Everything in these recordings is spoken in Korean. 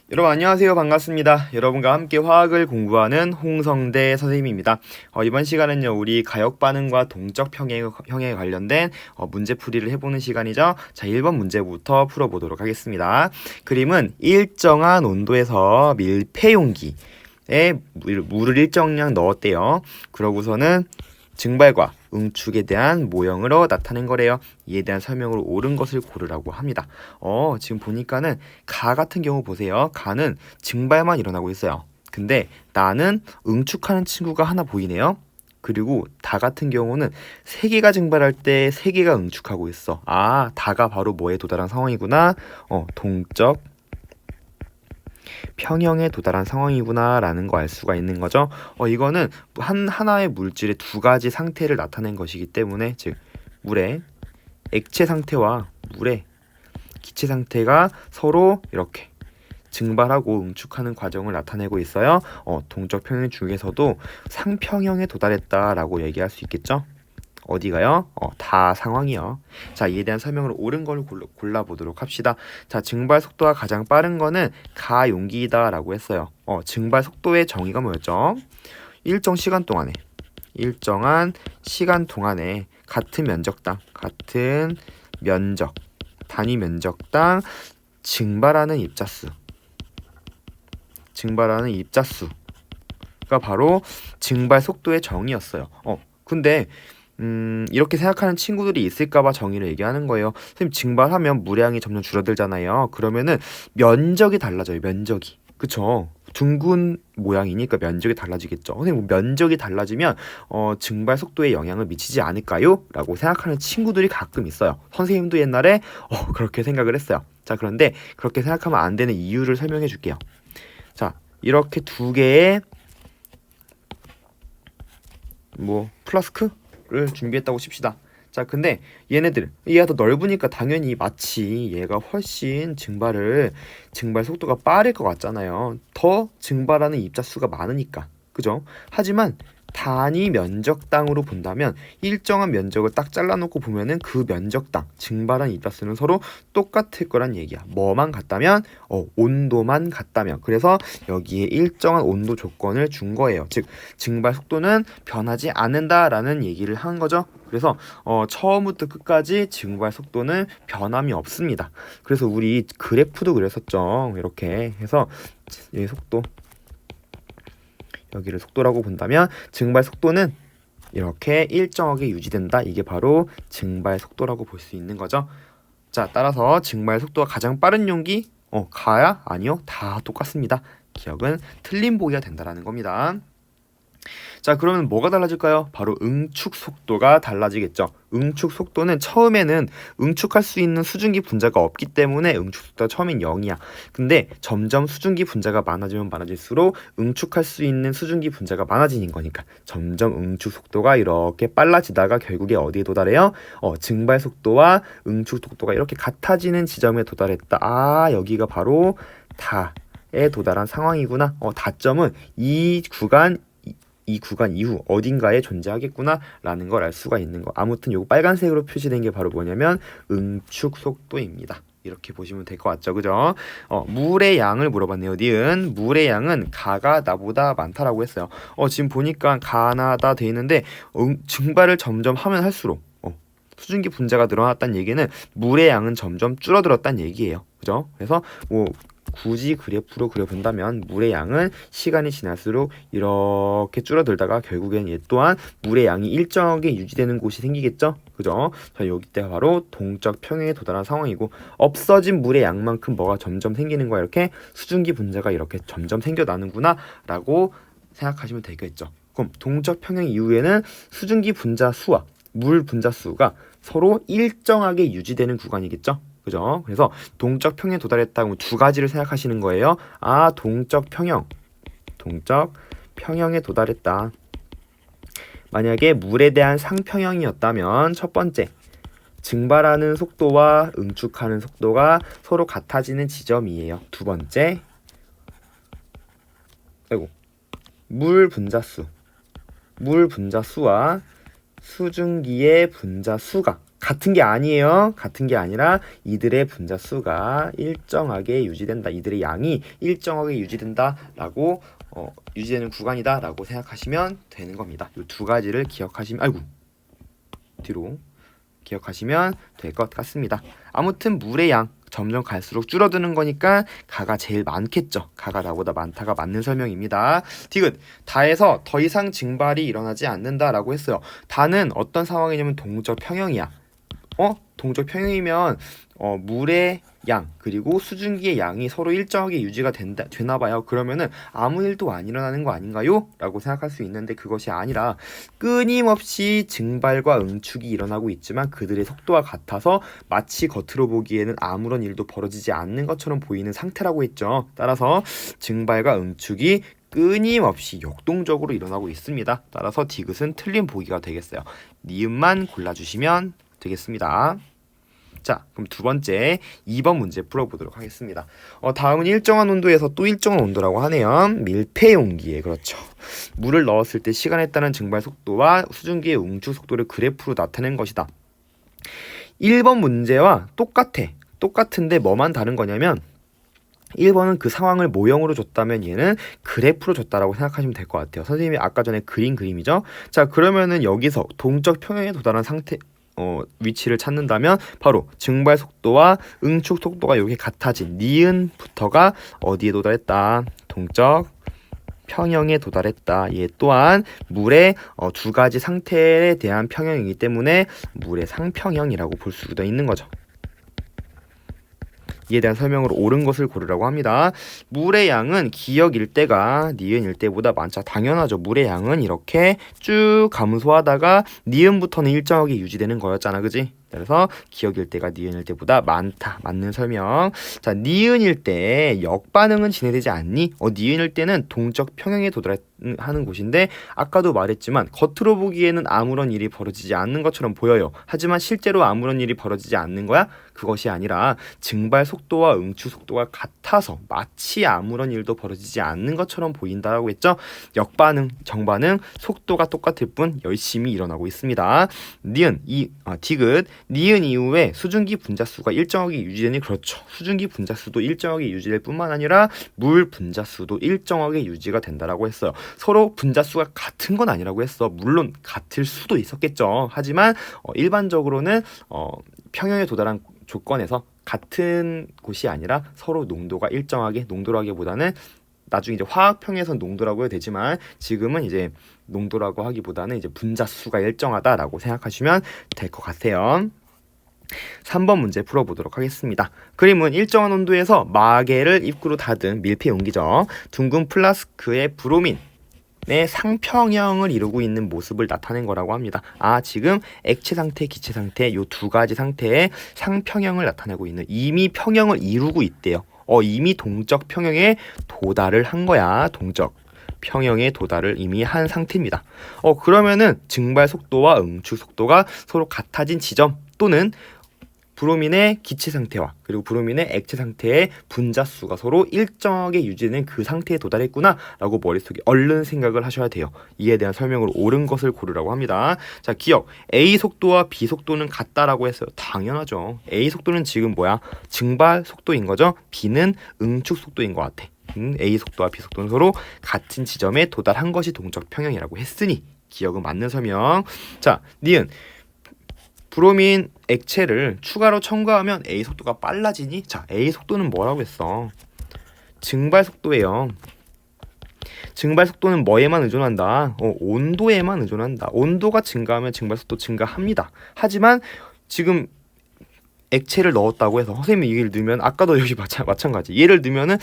여러분 안녕하세요. 반갑습니다. 여러분과 함께 화학을 공부하는 홍성대 선생님입니다. 이번 시간은요, 우리 가역 반응과 동적 평행에 관련된 문제풀이를 해보는 시간이죠. 자, 1번 문제부터 풀어보도록 하겠습니다. 그림은 일정한 온도에서 밀폐 용기에 물을 일정량 넣었대요. 그러고서는 증발과 응축에 대한 모형으로 나타낸 거래요. 이에 대한 설명으로 옳은 것을 고르라고 합니다. 지금 보니까는 가 같은 경우 보세요. 가는 증발만 일어나고 있어요. 근데 나는 응축하는 친구가 하나 보이네요. 그리고 다 같은 경우는 세 개가 증발할 때 세 개가 응축하고 있어. 아, 다가 바로 뭐에 도달한 상황이구나. 동적 평형에 도달한 상황이구나 라는 거 알 수가 있는 거죠. 이거는 하나의 물질의 두 가지 상태를 나타낸 것이기 때문에, 즉 물의 액체 상태와 물의 기체 상태가 서로 이렇게 증발하고 응축하는 과정을 나타내고 있어요. 동적 평형 중에서도 상평형에 도달했다라고 얘기할 수 있겠죠. 어디가요? 다 상황이요. 자, 이에 대한 설명으로 옳은 걸 골라보도록 합시다. 자, 증발 속도가 가장 빠른 거는 가용기이다라고 했어요. 증발 속도의 정의가 뭐였죠? 일정한 시간 동안에 같은 면적, 단위 면적당 증발하는 입자수가 바로 증발 속도의 정의였어요. 근데 이렇게 생각하는 친구들이 있을까봐 정의를 얘기하는 거예요. 선생님, 증발하면 물량이 점점 줄어들잖아요. 그러면은 면적이 달라져요. 면적이. 그쵸? 둥근 모양이니까 면적이 달라지겠죠. 선생님, 면적이 달라지면 증발 속도에 영향을 미치지 않을까요? 라고 생각하는 친구들이 가끔 있어요. 선생님도 옛날에 그렇게 생각을 했어요. 자, 그런데 그렇게 생각하면 안 되는 이유를 설명해 줄게요. 자, 이렇게 두 개의 플라스크를 준비했다고 칩시다. 자, 근데 얘가 더 넓으니까 당연히 마치 얘가 훨씬 증발 속도가 빠를 것 같잖아요. 더 증발하는 입자수가 많으니까. 그죠? 하지만 단위 면적당으로 본다면 일정한 면적을 딱 잘라놓고 보면은 그 면적당 증발한 입자수는 서로 똑같을 거란 얘기야. 뭐만 같다면? 온도만 같다면. 그래서 여기에 일정한 온도 조건을 준 거예요. 즉 증발 속도는 변하지 않는다라는 얘기를 한 거죠. 그래서 처음부터 끝까지 증발 속도는 변함이 없습니다. 그래서 우리 그래프도 그랬었죠. 이렇게 해서 이 속도, 여기를 속도라고 본다면 증발 속도는 이렇게 일정하게 유지된다. 이게 바로 증발 속도라고 볼 수 있는 거죠. 자, 따라서 증발 속도가 가장 빠른 용기 가야? 아니요, 다 똑같습니다. 기억은 틀린 보기가 된다라는 겁니다. 자, 그러면 뭐가 달라질까요? 바로 응축 속도가 달라지겠죠. 응축 속도는 처음에는 응축할 수 있는 수증기 분자가 없기 때문에 응축 속도가 처음엔 0이야. 근데 점점 수증기 분자가 많아지면 많아질수록 응축할 수 있는 수증기 분자가 많아지는 거니까 점점 응축 속도가 이렇게 빨라지다가 결국에 어디에 도달해요? 증발 속도와 응축 속도가 이렇게 같아지는 지점에 도달했다. 아, 여기가 바로 다에 도달한 상황이구나. 다점은 이 구간 이후 어딘가에 존재하겠구나 라는 걸 알 수가 있는 거. 아무튼 요거 빨간색으로 표시된 게 바로 뭐냐면 응축 속도입니다. 이렇게 보시면 될 것 같죠, 그죠? 물의 양을 물어봤네요. 니은 물의 양은 가가 나보다 많다라고 했어요. 지금 보니까 가나다 돼 있는데 증발을 점점 하면 할수록 수증기 분자가 늘어났다는 얘기는 물의 양은 점점 줄어들었다는 얘기예요. 그죠? 그래서 굳이 그래프로 그려본다면 물의 양은 시간이 지날수록 이렇게 줄어들다가 결국엔 얘 또한 물의 양이 일정하게 유지되는 곳이 생기겠죠? 그죠? 자, 여기 때가 바로 동적 평행에 도달한 상황이고, 없어진 물의 양만큼 뭐가 점점 생기는 거야. 이렇게 수증기 분자가 이렇게 점점 생겨나는구나 라고 생각하시면 되겠죠. 그럼 동적 평행 이후에는 수증기 분자 수와 물 분자 수가 서로 일정하게 유지되는 구간이겠죠? 그죠? 그래서 동적 평행에 도달했다고 두 가지를 생각하시는 거예요. 아, 동적 평형에 도달했다. 만약에 물에 대한 상평형이었다면 첫 번째, 증발하는 속도와 응축하는 속도가 서로 같아지는 지점이에요. 두 번째, 물 분자수와 수증기의 분자수가 같은 게 아니에요. 같은 게 아니라 이들의 분자수가 일정하게 유지된다. 이들의 양이 일정하게 유지된다라고 유지되는 구간이다라고 생각하시면 되는 겁니다. 이 두 가지를 기억하시면 아이고 뒤로 기억하시면 될 것 같습니다. 아무튼 물의 양 점점 갈수록 줄어드는 거니까 가가 제일 많겠죠. 가가 나보다 많다가 맞는 설명입니다. 디귿 다에서 더 이상 증발이 일어나지 않는다라고 했어요. 다는 어떤 상황이냐면 동적 평형이야. 동적 평형이면 물의 양 그리고 수증기의 양이 서로 일정하게 유지가 되나 봐요. 그러면은 아무 일도 안 일어나는 거 아닌가요? 라고 생각할 수 있는데 그것이 아니라 끊임없이 증발과 응축이 일어나고 있지만 그들의 속도가 같아서 마치 겉으로 보기에는 아무런 일도 벌어지지 않는 것처럼 보이는 상태라고 했죠. 따라서 증발과 응축이 끊임없이 역동적으로 일어나고 있습니다. 따라서 디귿은 틀린 보기가 되겠어요. 니은만 골라주시면 되겠습니다. 자, 그럼 두 번째 2번 문제 풀어보도록 하겠습니다. 다음은 일정한 온도에서 또 일정한 온도라고 하네요. 밀폐 용기에 그렇죠. 물을 넣었을 때 시간에 따른 증발 속도와 수증기의 응축 속도를 그래프로 나타낸 것이다. 1번 문제와 똑같은데 뭐만 다른 거냐면 1번은 그 상황을 모형으로 줬다면 얘는 그래프로 줬다라고 생각하시면 될 것 같아요. 선생님이 아까 전에 그린 그림이죠. 자, 그러면은 여기서 동적 평형에 도달한 상태 위치를 찾는다면 바로 증발 속도와 응축 속도가 이렇게 같아진 니은부터가 어디에 도달했다? 동적 평형에 도달했다. 얘 또한 물의 두 가지 상태에 대한 평형이기 때문에 물의 상평형이라고 볼 수도 있는 거죠. 이에 대한 설명으로 옳은 것을 고르라고 합니다. 물의 양은 기역 일대가 니은 일대보다 많자. 당연하죠. 물의 양은 이렇게 쭉 감소하다가 니은부터는 일정하게 유지되는 거였잖아. 그지? 그래서 기역 일대가 니은 일대보다 많다. 맞는 설명. 자, 니은 일대 역반응은 진행되지 않니? 니은 일대는 동적 평형에 도달하는 곳인데 아까도 말했지만 겉으로 보기에는 아무런 일이 벌어지지 않는 것처럼 보여요. 하지만 실제로 아무런 일이 벌어지지 않는 거야? 그것이 아니라 증발 속도와 응축 속도가 같아서 마치 아무런 일도 벌어지지 않는 것처럼 보인다라고 했죠. 역반응, 정반응 속도가 똑같을 뿐 열심히 일어나고 있습니다. 디귿 니은 이후에 수증기 분자수가 일정하게 유지되니 그렇죠. 수증기 분자수도 일정하게 유지될 뿐만 아니라 물 분자수도 일정하게 유지가 된다라고 했어요. 서로 분자수가 같은 건 아니라고 했어. 물론 같을 수도 있었겠죠. 하지만 일반적으로는 평형에 도달한 조건에서 같은 곳이 아니라 서로 농도가 일정하게 농도라기보다는 나중에 이제 화학평에선 농도라고 해도 되지만 지금은 이제 농도라고 하기보다는 이제 분자수가 일정하다라고 생각하시면 될 것 같아요. 3번 문제 풀어보도록 하겠습니다. 그림은 일정한 온도에서 마개를 입구로 닫은 밀폐 용기죠. 둥근 플라스크의 브로민 의 상평형을 이루고 있는 모습을 나타낸 거라고 합니다. 지금 액체 상태, 기체 상태 요 두 가지 상태의 상평형을 나타내고 있는 이미 평형을 이루고 있대요. 이미 동적 평형에 도달을 한 거야. 동적 평형에 도달을 이미 한 상태입니다. 그러면은 증발 속도와 응축 속도가 서로 같아진 지점 또는 브로민의 기체 상태와 그리고 브로민의 액체 상태의 분자수가 서로 일정하게 유지되는 그 상태에 도달했구나 라고 머릿속에 얼른 생각을 하셔야 돼요. 이에 대한 설명으로 옳은 것을 고르라고 합니다. 자, 기억 A 속도와 B 속도는 같다라고 했어요. 당연하죠. A 속도는 지금 뭐야? 증발 속도인 거죠. B는 응축 속도인 것 같아. A 속도와 B 속도는 서로 같은 지점에 도달한 것이 동적 평형이라고 했으니 기억은 맞는 설명. 자, 니은 브로민 액체를 추가로 첨가하면 A 속도가 빨라지니? 자, A 속도는 뭐라고 했어? 증발 속도예요. 증발 속도는 뭐에만 의존한다? 온도에만 의존한다. 온도가 증가하면 증발 속도 증가합니다. 하지만 지금 액체를 넣었다고 해서 선생님이 이걸 넣으면 아까도 여기 마찬가지. 얘를 넣으면은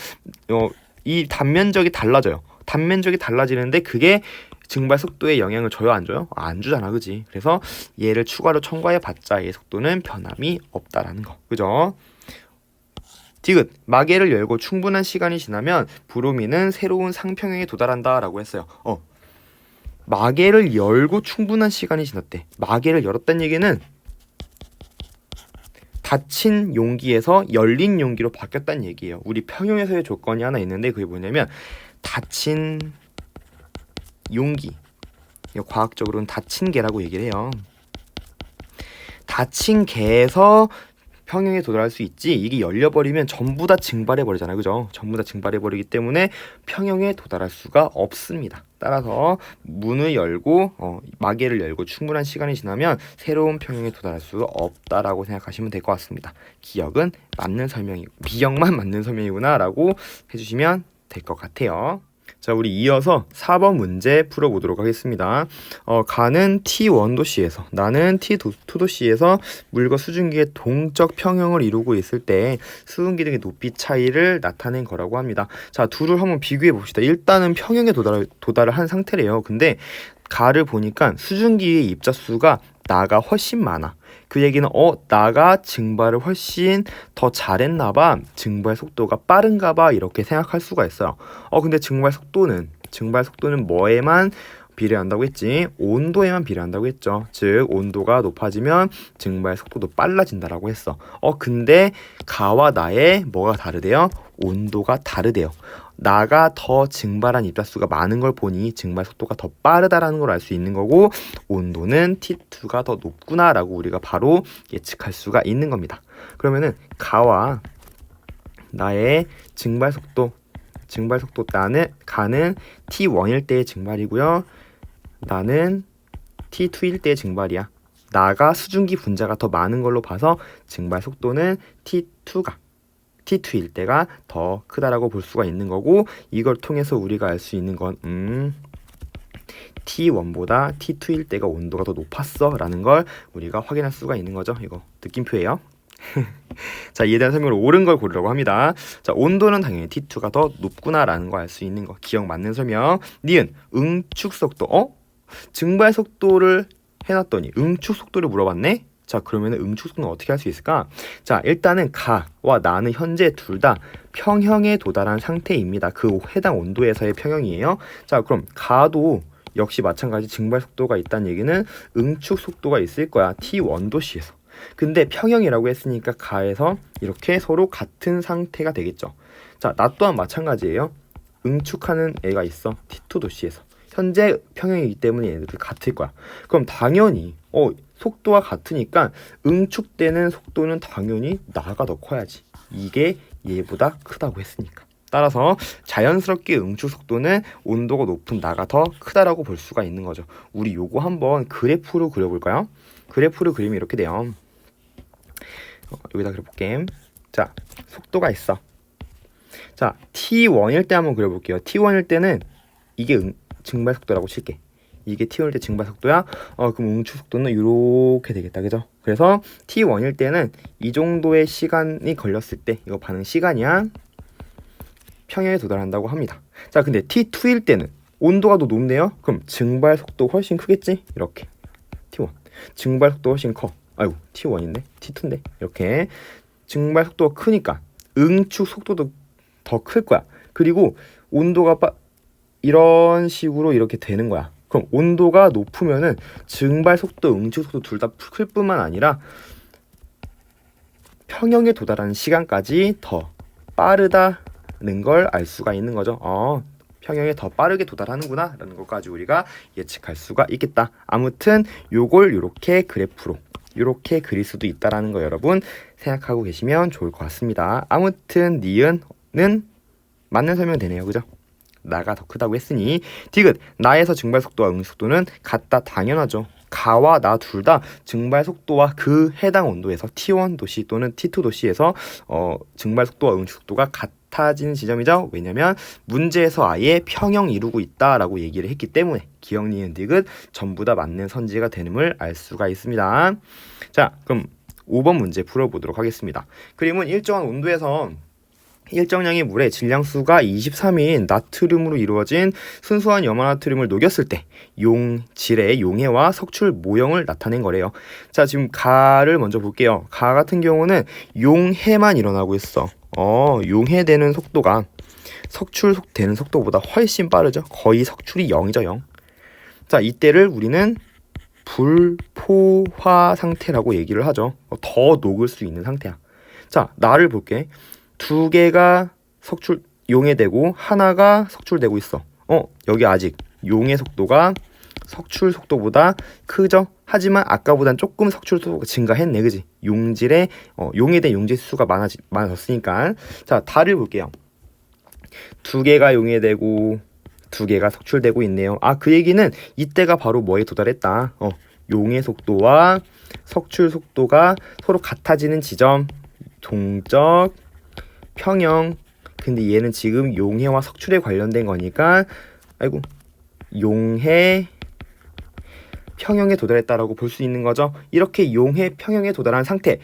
이 단면적이 달라져요. 단면적이 달라지는데 그게 증발 속도에 영향을 줘요, 안 줘요? 안 주잖아, 그지? 그래서 얘를 추가로 첨가해 봤자 얘 속도는 변함이 없다라는 거, 그죠? 디귿 마개를 열고 충분한 시간이 지나면 브로민은 새로운 상평형에 도달한다라고 했어요. 마개를 열고 충분한 시간이 지났대. 마개를 열었다는 얘기는 닫힌 용기에서 열린 용기로 바뀌었다는 얘기예요. 우리 평형에서의 조건이 하나 있는데 그게 뭐냐면 닫힌 용기, 과학적으로는 닫힌 개라고 얘기를 해요. 닫힌 개에서 평형에 도달할 수 있지, 이게 열려버리면 전부 다 증발해버리잖아요. 그죠? 전부 다 증발해버리기 때문에 평형에 도달할 수가 없습니다. 따라서 문을 열고 마개를 열고 충분한 시간이 지나면 새로운 평형에 도달할 수 없다라고 생각하시면 될 것 같습니다. 기억은 맞는 설명이고 비역만 맞는 설명이구나 라고 해주시면 될 것 같아요. 자, 우리 이어서 4번 문제 풀어보도록 하겠습니다. 가는 T1도시에서 나는 T2도시에서 물과 수증기의 동적 평형을 이루고 있을 때 수증기 등의 높이 차이를 나타낸 거라고 합니다. 자, 둘을 한번 비교해 봅시다. 일단은 평형에 도달을 한 상태래요. 근데 가를 보니까 수증기의 입자수가 나가 훨씬 많아. 그 얘기는 나가 증발을 훨씬 더 잘했나봐, 증발 속도가 빠른가봐, 이렇게 생각할 수가 있어요. 근데 증발 속도는 뭐에만 비례한다고 했지? 온도에만 비례한다고 했죠. 즉 온도가 높아지면 증발 속도도 빨라진다라고 했어. 근데 가와 나의 뭐가 다르대요? 온도가 다르대요. 나가 더 증발한 입자수가 많은 걸 보니 증발 속도가 더 빠르다라는 걸 알 수 있는 거고, 온도는 T2가 더 높구나 라고 우리가 바로 예측할 수가 있는 겁니다. 그러면은 가와 나의 증발 속도 나는 가는 T1일 때의 증발이고요, 나는 T2일 때의 증발이야. 나가 수증기 분자가 더 많은 걸로 봐서 증발 속도는 T2일 때가 더 크다라고 볼 수가 있는 거고, 이걸 통해서 우리가 알 수 있는 건 T1보다 T2일 때가 온도가 더 높았어 라는 걸 우리가 확인할 수가 있는 거죠. 이거 느낌표예요. 자, 이에 대한 설명을 옳은 걸 고르라고 합니다. 자, 온도는 당연히 T2가 더 높구나 라는 거 알 수 있는 거, 기억 맞는 설명. 니은 응축 속도. 증발 속도를 해놨더니 응축 속도를 물어봤네. 자, 그러면 응축 속도는 어떻게 할 수 있을까? 자, 일단은 가와 나는 현재 둘 다 평형에 도달한 상태입니다. 그 해당 온도에서의 평형이에요. 자, 그럼 가도 역시 마찬가지 증발 속도가 있다는 얘기는 응축 속도가 있을 거야. T1도시에서. 근데 평형이라고 했으니까 가에서 이렇게 서로 같은 상태가 되겠죠. 자, 나 또한 마찬가지예요. 응축하는 애가 있어. T2도시에서. 현재 평형이기 때문에 얘네들 같을 거야. 그럼 당연히 속도가 같으니까 응축되는 속도는 당연히 나가 더 커야지. 이게 얘보다 크다고 했으니까. 따라서 자연스럽게 응축 속도는 온도가 높은 나가 더 크다라고 볼 수가 있는 거죠. 우리 요거 한번 그래프로 그려볼까요? 그래프로 그리면 이렇게 돼요. 여기다 그려볼게. 자, 속도가 있어. 자, T1일 때 한번 그려볼게요. T1일 때는 이게 증발 속도라고 칠게. 이게 T1일 때 증발 속도야. 그럼 응축 속도는 이렇게 되겠다. 그죠? 그래서 T1일 때는 이 정도의 시간이 걸렸을 때, 이거 반응 시간이야, 평형에 도달한다고 합니다. 자, 근데 T2일 때는 온도가 더 높네요. 그럼 증발 속도 훨씬 크겠지? 이렇게 T1 증발 속도 훨씬 커. 아이고, T1인데 T2인데 이렇게 증발 속도가 크니까 응축 속도도 더 클 거야. 그리고 온도가 이런 식으로 이렇게 되는 거야. 그럼 온도가 높으면은 증발 속도, 응축 속도 둘 다 클 뿐만 아니라 평형에 도달하는 시간까지 더 빠르다는 걸 알 수가 있는 거죠. 평형에 더 빠르게 도달하는구나 라는 것까지 우리가 예측할 수가 있겠다. 아무튼 요걸 요렇게 그래프로 요렇게 그릴 수도 있다라는 거 여러분 생각하고 계시면 좋을 것 같습니다. 아무튼 니은은 맞는 설명 되네요. 그죠? 나가 더 크다고 했으니 디귿 나에서 증발 속도와 응축 속도는 같다. 당연하죠. 가와 나 둘 다 증발 속도와 그 해당 온도에서 T1 도시 또는 T2 도시에서 증발 속도와 응축 속도가 같아지는 지점이죠. 왜냐면 문제에서 아예 평형 이루고 있다라고 얘기를 했기 때문에 기억, 니은, 디귿 전부 다 맞는 선지가 되는을 알 수가 있습니다. 자, 그럼 5번 문제 풀어보도록 하겠습니다. 그림은 일정한 온도에서 일정량의 물의 질량수가 23인 나트륨으로 이루어진 순수한 염화나트륨을 녹였을 때 질의 용해와 석출 모형을 나타낸 거래요. 자, 지금 가를 먼저 볼게요. 가 같은 경우는 용해만 일어나고 있어. 용해되는 속도가 석출되는 속도보다 훨씬 빠르죠. 거의 석출이 0이죠, 0. 자, 이때를 우리는 불포화 상태라고 얘기를 하죠. 더 녹을 수 있는 상태야. 자, 나를 볼게. 두 개가 용해되고 하나가 석출되고 있어. 여기 아직 용해 속도가 석출 속도보다 크죠? 하지만 아까보단 조금 석출 속도가 증가했네, 그지? 용질의 용에 대한 용질 수가 많아졌으니까. 자, 달을 볼게요. 2개가 용해되고 2개가 석출되고 있네요. 그 얘기는 이때가 바로 뭐에 도달했다. 용의 속도와 석출 속도가 서로 같아지는 지점, 동적 평형. 근데 얘는 지금 용해와 석출에 관련된 거니까 용해 평형에 도달했다라고 볼 수 있는 거죠. 이렇게 용해 평형에 도달한 상태,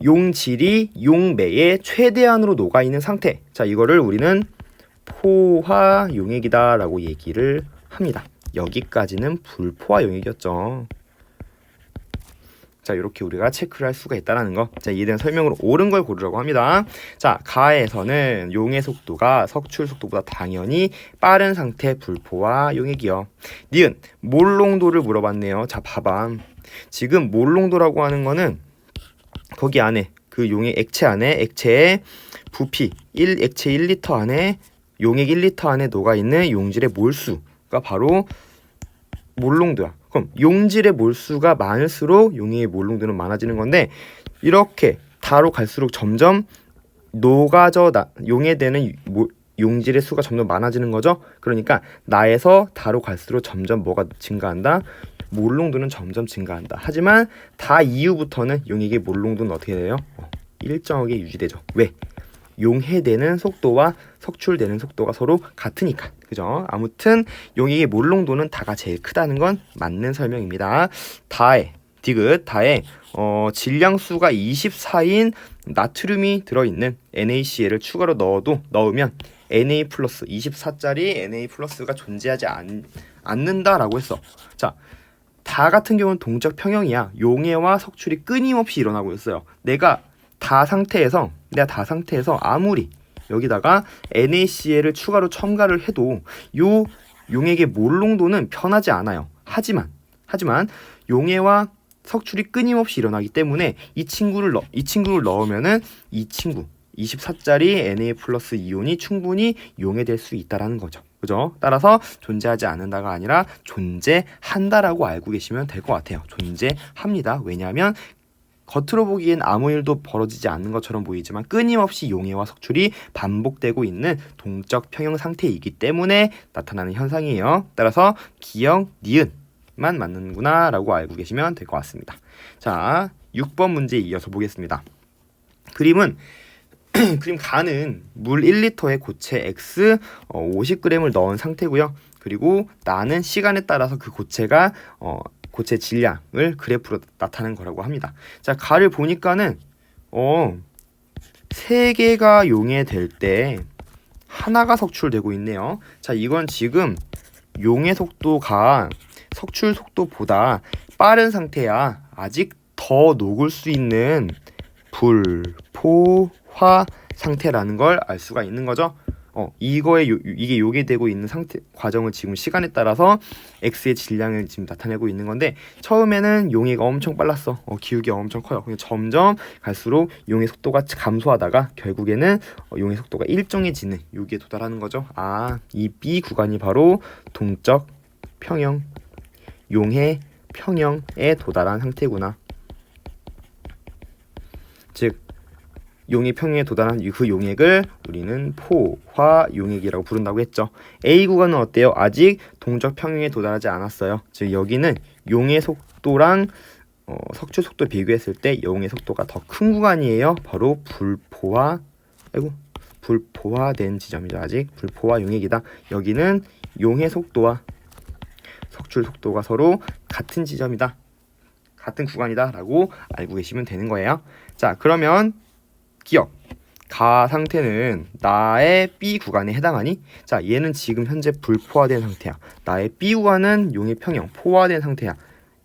용질이 용매의 최대한으로 녹아있는 상태. 자, 이거를 우리는 포화 용액이다라고 얘기를 합니다. 여기까지는 불포화 용액이었죠. 자, 이렇게 우리가 체크를 할 수가 있다라는 거. 자, 이에 대한 설명으로 옳은 걸 고르라고 합니다. 자, 가에서는 용의 속도가 석출 속도보다 당연히 빠른 상태 불포화 용액이요. 니은 몰농도를 물어봤네요. 자, 봐봐. 지금 몰농도라고 하는 거는 거기 안에 그 용액 액체 안에 액체의 부피 액체 1리터 안에 용액 1리터 안에 녹아있는 용질의 몰수가 바로 몰농도야. 그럼 용질의 몰수가 많을수록 용액의 몰농도는 많아지는 건데, 이렇게 다로 갈수록 점점 용해되는 용질의 수가 점점 많아지는 거죠. 그러니까 나에서 다로 갈수록 점점 뭐가 증가한다? 몰농도는 점점 증가한다. 하지만 다 이후부터는 용액의 몰농도는 어떻게 돼요? 일정하게 유지되죠. 왜? 용해되는 속도와 석출되는 속도가 서로 같으니까. 그죠? 아무튼 용액의 몰농도는 다가 제일 크다는 건 맞는 설명입니다. 다에 질량수가 24인 나트륨이 들어있는 NaCl을 추가로 넣으면 Na 플러스 24짜리 Na 플러스가 존재하지 않는다라고 했어. 자, 다 같은 경우는 동적 평형이야. 용해와 석출이 끊임없이 일어나고 있어요. 내가 다 상태에서 아무리 여기다가 NaCl을 추가로 첨가를 해도 요 용액의 몰농도는 변하지 않아요. 하지만 용해와 석출이 끊임없이 일어나기 때문에 이 친구를 넣으면은 이 친구 24짜리 Na 플러스 이온이 충분히 용해될 수 있다라는 거죠. 그죠? 따라서 존재하지 않는다가 아니라 존재한다라고 알고 계시면 될 것 같아요. 존재합니다. 왜냐하면 겉으로 보기엔 아무 일도 벌어지지 않는 것처럼 보이지만 끊임없이 용해와 석출이 반복되고 있는 동적 평형 상태이기 때문에 나타나는 현상이에요. 따라서 기역, 니은만 맞는구나 라고 알고 계시면 될 것 같습니다. 자, 6번 문제 이어서 보겠습니다. 그림 가는 물 1리터에 고체 X 50g을 넣은 상태고요. 그리고 나는 시간에 따라서 그 고체가 고체 질량을 그래프로 나타낸 거라고 합니다. 자, 가를 보니까는 3개가 용해될 때 하나가 석출되고 있네요. 자, 이건 지금 용해 속도가 석출 속도보다 빠른 상태야. 아직 더 녹을 수 있는 불포화 상태라는 걸 알 수가 있는 거죠. 이게 요게되고 있는 상태 과정을 지금 시간에 따라서 X의 질량을 지금 나타내고 있는 건데, 처음에는 용해가 엄청 빨랐어. 기울기가 엄청 커요. 근데 점점 갈수록 용해 속도가 감소하다가 결국에는 용해 속도가 일정해지는 여기에 도달하는 거죠. 이 B 구간이 바로 동적 평형, 용해 평형에 도달한 상태구나. 즉 용해 평형에 도달한 그 용액을 우리는 포화 용액이라고 부른다고 했죠. A 구간은 어때요? 아직 동적 평형에 도달하지 않았어요. 즉 여기는 용해 속도랑 석출 속도 비교했을 때 용해 속도가 더 큰 구간이에요. 바로 불포화된 지점이죠. 아직 불포화 용액이다. 여기는 용해 속도와 석출 속도가 서로 같은 지점이다, 같은 구간이다 라고 알고 계시면 되는 거예요. 자, 그러면 기억, 가 상태는 나의 B 구간에 해당하니? 자, 얘는 지금 현재 불포화된 상태야. 나의 B 구간은 용해 평형, 포화된 상태야.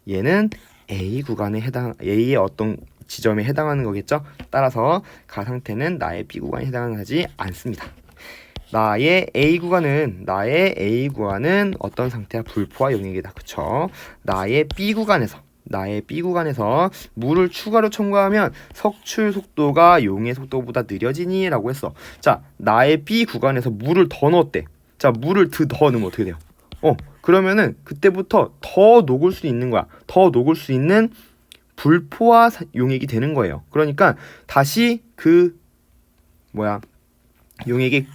얘는 A의 어떤 지점에 해당하는 거겠죠? 따라서 가 상태는 나의 B 구간에 해당하지 않습니다. 나의 A 구간은 어떤 상태야? 불포화 용액이다. 그쵸? 나의 B 구간에서 물을 추가로 첨가하면 석출 속도가 용해 속도보다 느려지니? 라고 했어. 자, 나의 B 구간에서 물을 더 넣었대. 자, 물을 더 넣으면 어떻게 돼요? 그러면은 그때부터 더 녹을 수 있는 거야. 더 녹을 수 있는 불포화 용액이 되는 거예요. 그러니까 다시 그 용액에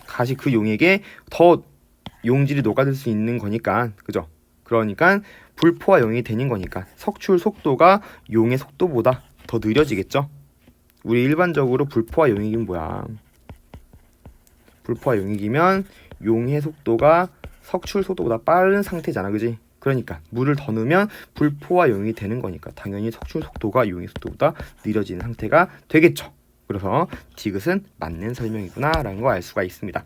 다시 그 용액에 더 용질이 녹아들 수 있는 거니까, 그죠? 그러니까 불포화 용액이 되는 거니까 석출 속도가 용의 속도보다 더 느려지겠죠? 우리 일반적으로 불포화 용액은 뭐야? 불포화 용액이면 용의 속도가 석출 속도보다 빠른 상태잖아, 그지? 그러니까 물을 더 넣으면 불포화 용액이 되는 거니까 당연히 석출 속도가 용의 속도보다 느려지는 상태가 되겠죠. 그래서 디귿은 맞는 설명이구나 라는 거 알 수가 있습니다.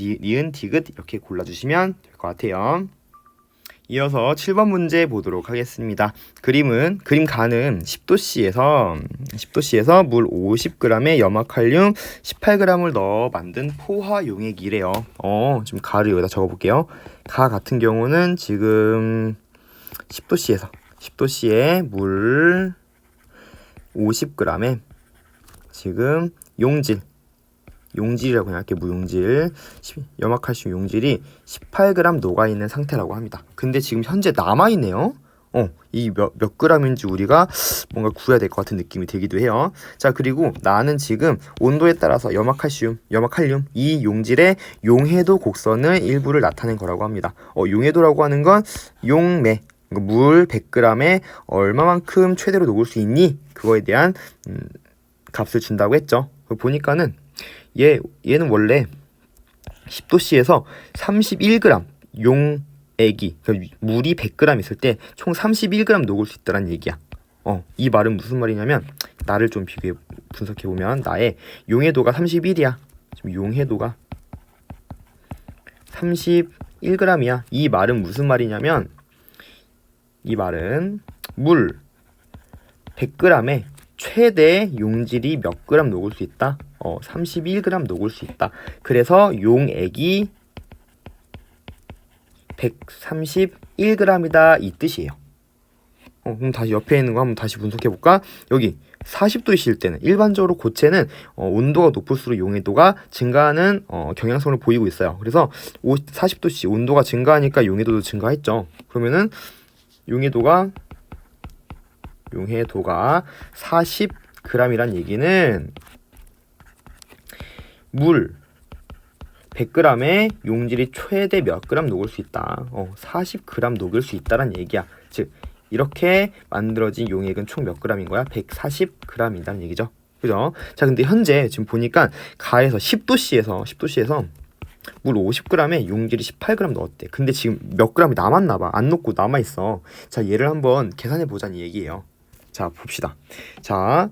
니은, 디귿 이렇게 골라주시면 될 것 같아요. 이어서 7번 문제 보도록 하겠습니다. 그림 가는 10도씨에서 물 50g에 염화칼륨 18g을 넣어 만든 포화 용액이래요. 지금 가를 여기다 적어볼게요. 가 같은 경우는 지금 10도씨에 물 50g에 지금 용질이라고 그냥 할게. 무용질 염화칼슘 용질이 18g 녹아있는 상태라고 합니다. 근데 지금 현재 남아있네요. 이 몇 g인지 우리가 뭔가 구해야 될 것 같은 느낌이 들기도 해요. 자, 그리고 나는 지금 온도에 따라서 염화칼륨 이 용질의 용해도 곡선을 일부를 나타낸 거라고 합니다. 용해도라고 하는 건 용매, 물 100g에 얼마만큼 최대로 녹을 수 있니? 그거에 대한 값을 준다고 했죠. 보니까는 얘는 원래 10도씨에서 31g 용액이, 그러니까 물이 100g 있을 때 총 31g 녹을 수 있다는 얘기야. 이 말은 무슨 말이냐면, 나를 좀 분석해보면 나의 용해도가 31이야. 지금 용해도가 31g이야. 이 말은 무슨 말이냐면, 이 말은 물 100g에 최대 용질이 몇 g 녹을 수 있다? 31g 녹을 수 있다. 그래서 용액이 131g이다 이 뜻이에요. 그럼 다시 옆에 있는 거 한번 다시 분석해 볼까? 여기 40도이실 때는 일반적으로 고체는 온도가 높을수록 용해도가 증가하는 경향성을 보이고 있어요. 그래서 40도씨 온도가 증가하니까 용해도도 증가했죠. 그러면은 용해도가 40g이란 얘기는 물 100g에 용질이 최대 몇 g 녹을 수 있다. 40g 녹을 수 있다는 얘기야. 즉 이렇게 만들어진 용액은 총 몇 g인 거야? 140g이라는 얘기죠. 그죠? 자, 근데 현재 지금 보니까 가에서 10도씨에서 물 50g에 용질이 18g 넣었대. 근데 지금 몇 g이 남았나 봐. 안 녹고 남아 있어. 자, 얘를 한번 계산해 보자는 얘기예요. 자, 봅시다. 자,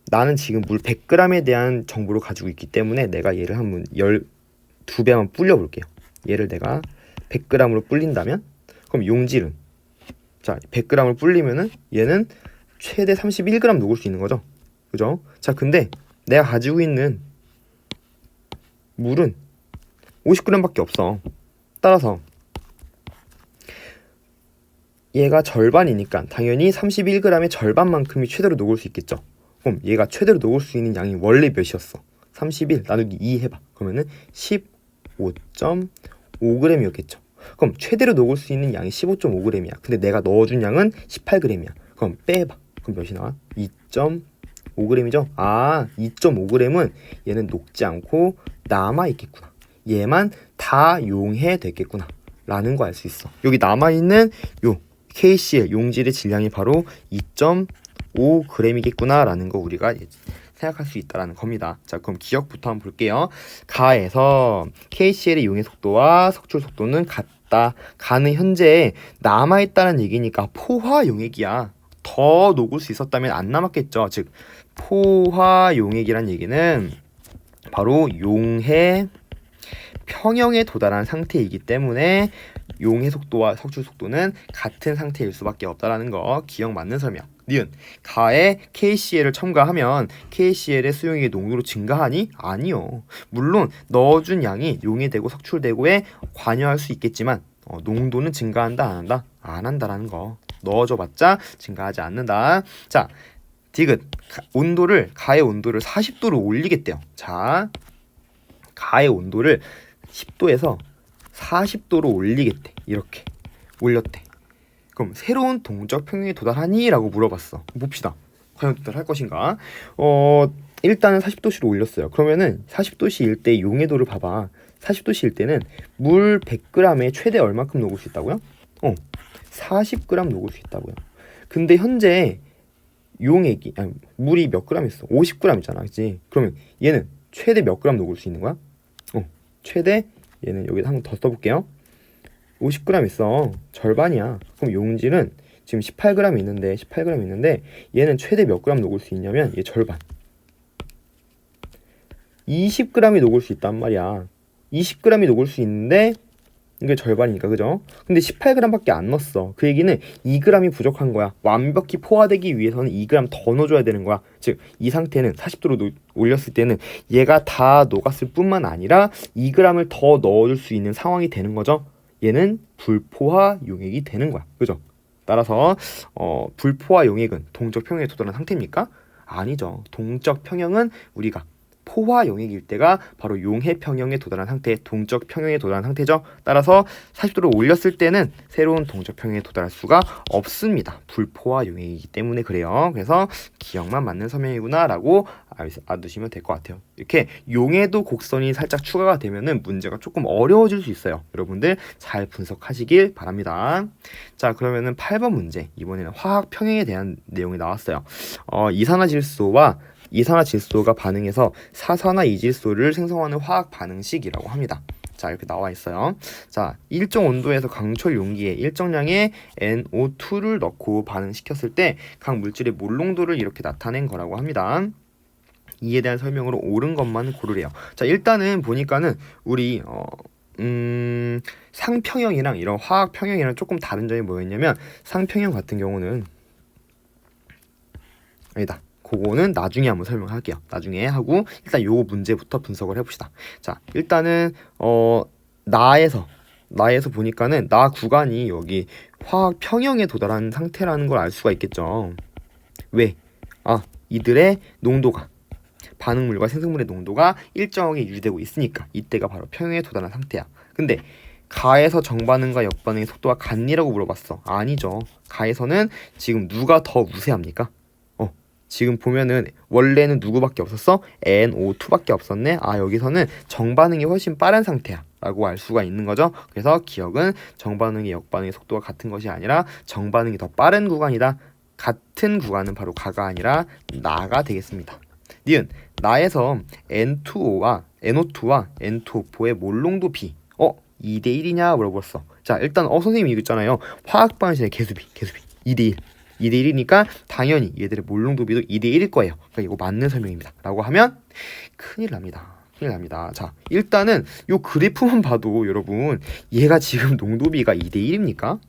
나는 지금 물 100g에 대한 정보를 가지고 있기 때문에 내가 얘를 한번 12배 한번 불려 볼게요. 얘를 내가 100g으로 불린다면, 그럼 용질은, 자, 100g을 불리면은 얘는 최대 31g 녹을 수 있는 거죠. 그죠? 자, 근데 내가 가지고 있는 물은 50g밖에 없어. 따라서 얘가 절반이니까 당연히 31g의 절반만큼이 최대로 녹을 수 있겠죠. 그럼 얘가 최대로 녹을 수 있는 양이 원래 몇이었어? 31 나누기 2 해봐. 그러면은 15.5g이었겠죠. 그럼 최대로 녹을 수 있는 양이 15.5g이야. 근데 내가 넣어준 양은 18g이야. 그럼 빼봐. 그럼 몇이 나와? 2.5g이죠? 2.5g은 얘는 녹지 않고 남아있겠구나. 얘만 다 용해됐겠구나 라는 거 알 수 있어. 여기 남아있는 요 KCl 용질의 질량이 바로 2.5g이겠구나 라는 거 우리가 생각할 수 있다는 겁니다. 자, 그럼 기억부터 한번 볼게요. 가에서 KCl의 용해 속도와 석출 속도는 같다. 가는 현재 남아있다는 얘기니까 포화 용액이야. 더 녹을 수 있었다면 안 남았겠죠. 즉 포화 용액이란 얘기는 바로 용해 평형에 도달한 상태이기 때문에 용해 속도와 석출 속도는 같은 상태일 수밖에 없다라는 거 기억 맞는 설명. 니은 가에 KCl을 첨가하면 KCl의 수용액의 농도로 증가하니? 아니요. 물론 넣어준 양이 용해되고 석출되고에 관여할 수 있겠지만 농도는 증가한다 안 한다? 안 한다라는 거. 넣어줘봤자 증가하지 않는다. 자, 디귿 가의 온도를 40도로 올리겠대요. 자, 가의 온도를 10도에서 40도로 올리겠대. 이렇게 올렸대. 그럼 새로운 동적 평형에 도달하니? 라고 물어봤어. 봅시다. 과연 도달할 것인가? 일단은 40도씨로 올렸어요. 그러면은 40도씨일 때 용해도를 봐봐. 40도씨일 때는 물 100g에 최대 얼마큼 녹을 수 있다고요? 40g 녹을 수 있다고요. 근데 현재 용액이 물이 몇 g 있어? 50g 있잖아, 그치? 그러면 얘는 최대 몇 g 녹을 수 있는 거야? 최대 얘는 여기다 한번 더 써볼게요. 50g 있어. 절반이야. 그럼 용질은 지금 18g 있는데 얘는 최대 몇 g 녹을 수 있냐면 얘 절반. 20g이 녹을 수 있단 말이야. 20g이 녹을 수 있는데 이게 절반이니까, 그죠? 근데 18g밖에 안 넣었어. 그 얘기는 2g이 부족한 거야. 완벽히 포화되기 위해서는 2g 더 넣어줘야 되는 거야. 즉, 이 상태는 40도로 올렸을 때는 얘가 다 녹았을 뿐만 아니라 2g을 더 넣어줄 수 있는 상황이 되는 거죠. 얘는 불포화 용액이 되는 거야. 그죠? 따라서 불포화 용액은 동적 평형에 도달한 상태입니까? 아니죠. 동적 평형은 우리가 포화 용액일 때가 바로 용해 평형에 도달한 상태, 동적 평형에 도달한 상태죠. 따라서 40도로 올렸을 때는 새로운 동적 평형에 도달할 수가 없습니다. 불포화 용액이기 때문에 그래요. 그래서 기억만 맞는 설명이구나 라고 알아두시면 될 것 같아요. 이렇게 용해도 곡선이 살짝 추가가 되면은 문제가 조금 어려워질 수 있어요. 여러분들 잘 분석하시길 바랍니다. 자, 그러면은 8번 문제, 이번에는 화학 평형에 대한 내용이 나왔어요. 이산화질소가 반응해서 사산화이질소를 생성하는 화학 반응식이라고 합니다. 자, 이렇게 나와 있어요. 자, 일정 온도에서 강철 용기에 일정량의 NO2를 넣고 반응시켰을 때 각 물질의 몰 농도를 이렇게 나타낸 거라고 합니다. 이에 대한 설명으로 옳은 것만 고르래요. 자, 일단은 보니까는 우리 상평형이랑 이런 화학 평형이랑 조금 다른 점이 뭐였냐면, 상평형 같은 경우는 아니다. 그거는 나중에 한번 설명할게요. 나중에 하고 일단 요 문제부터 분석을 해봅시다. 자, 일단은 나에서 보니까는 나 구간이 여기 화학 평형에 도달한 상태라는 걸 알 수가 있겠죠. 왜? 이들의 농도가, 반응물과 생성물의 농도가 일정하게 유지되고 있으니까 이때가 바로 평형에 도달한 상태야. 근데 가에서 정반응과 역반응의 속도가 같니라고 물어봤어. 아니죠. 가에서는 지금 누가 더 우세합니까? 지금 보면은 원래는 누구밖에 없었어? NO2밖에 없었네. 여기서는 정반응이 훨씬 빠른 상태야 라고 알 수가 있는 거죠. 그래서 기억은 정반응의 역반응의 속도가 같은 것이 아니라 정반응이 더 빠른 구간이다. 같은 구간은 바로 가가 아니라 나가 되겠습니다. 니은 나에서 NO2와 N2O4의 몰 농도 B 2대 1이냐 물어봤어. 자, 일단 선생님이 이거 있잖아요. 화학 반응식의 개수비 2대 1이니까 당연히 얘들의 몰 농도비도 2대 1일 거예요. 그러니까 이거 맞는 설명입니다 라고 하면 큰일 납니다. 자, 일단은 요 그래프만 봐도 여러분, 얘가 지금 농도비가 2대 1입니까?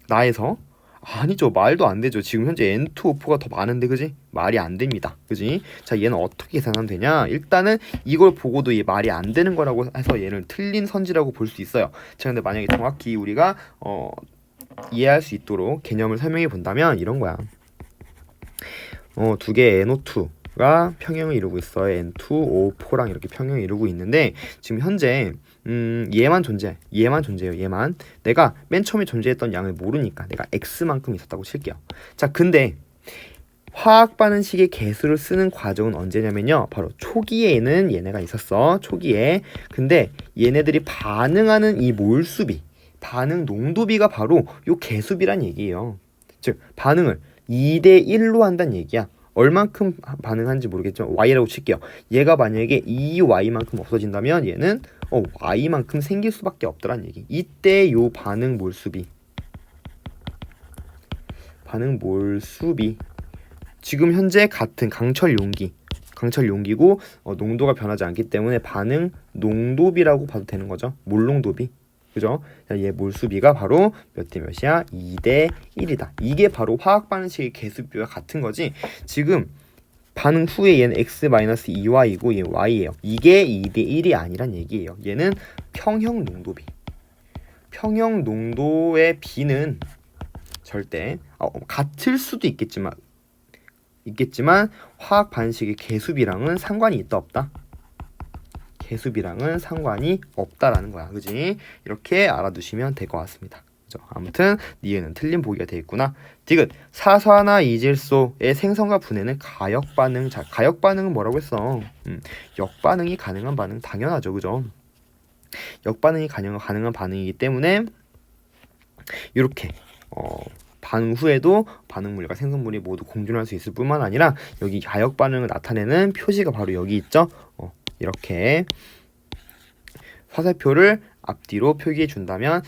나에서? 아니죠. 말도 안 되죠. 지금 현재 N2O4가 더 많은데, 그지? 말이 안 됩니다. 그지? 자, 얘는 어떻게 계산하면 되냐? 일단은 이걸 보고도 얘 말이 안 되는 거라고 해서 얘는 틀린 선지라고 볼 수 있어요. 자, 근데 만약에 정확히 우리가 이해할 수 있도록 개념을 설명해 본다면 이런 거야. 두 개의 NO2가 평형을 이루고 있어요. N2O4랑 이렇게 평형을 이루고 있는데 지금 현재 얘만 존재해요. 얘만. 내가 맨 처음에 존재했던 양을 모르니까 내가 X만큼 있었다고 칠게요. 자, 근데 화학 반응식의 개수를 쓰는 과정은 언제냐면요, 바로 초기에는 얘네가 있었어. 초기에. 근데 얘네들이 반응하는 이 몰수비, 반응 농도비가 바로 요 개수비란 얘기예요. 즉 반응을 2대 1로 한다는 얘기야. 얼만큼 반응하는지 모르겠지만 y라고 칠게요. 얘가 만약에 2y만큼 없어진다면 얘는 y만큼 생길 수밖에 없더란 얘기. 이때 요 반응 몰수비 지금 현재 같은 강철 용기고 농도가 변하지 않기 때문에 반응 농도비라고 봐도 되는 거죠. 몰 농도비. 그죠? 얘 몰수비가 바로 몇 대 몇이야? 2대 1이다. 이게 바로 화학 반응식의 개수비와 같은 거지. 지금 반응 후에 얘는 x-2y이고 얘 y예요. 이게 2대 1이 아니란 얘기예요. 얘는 평형 농도비. 평형 농도의 비는 절대 같을 수도 있겠지만 화학 반응식의 개수비랑은 상관이 있다 없다? 개수비랑은 상관이 없다라는 거야. 그지? 이렇게 알아두시면 될 것 같습니다. 그죠? 아무튼 니은은 틀린 보기가 돼 있구나. 디귿 사산화 이질소의 생성과 분해는 가역 반응. 자, 가역 반응은 뭐라고 했어? 역반응이 가능한 반응 당연하죠. 그죠? 역반응이 가능한 반응이기 때문에 이렇게 반응 후에도 반응물과 생성물이 모두 공존할 수 있을 뿐만 아니라 여기 가역 반응을 나타내는 표시가 바로 여기 있죠. 이렇게 화살표를 앞뒤로 표기해 준다면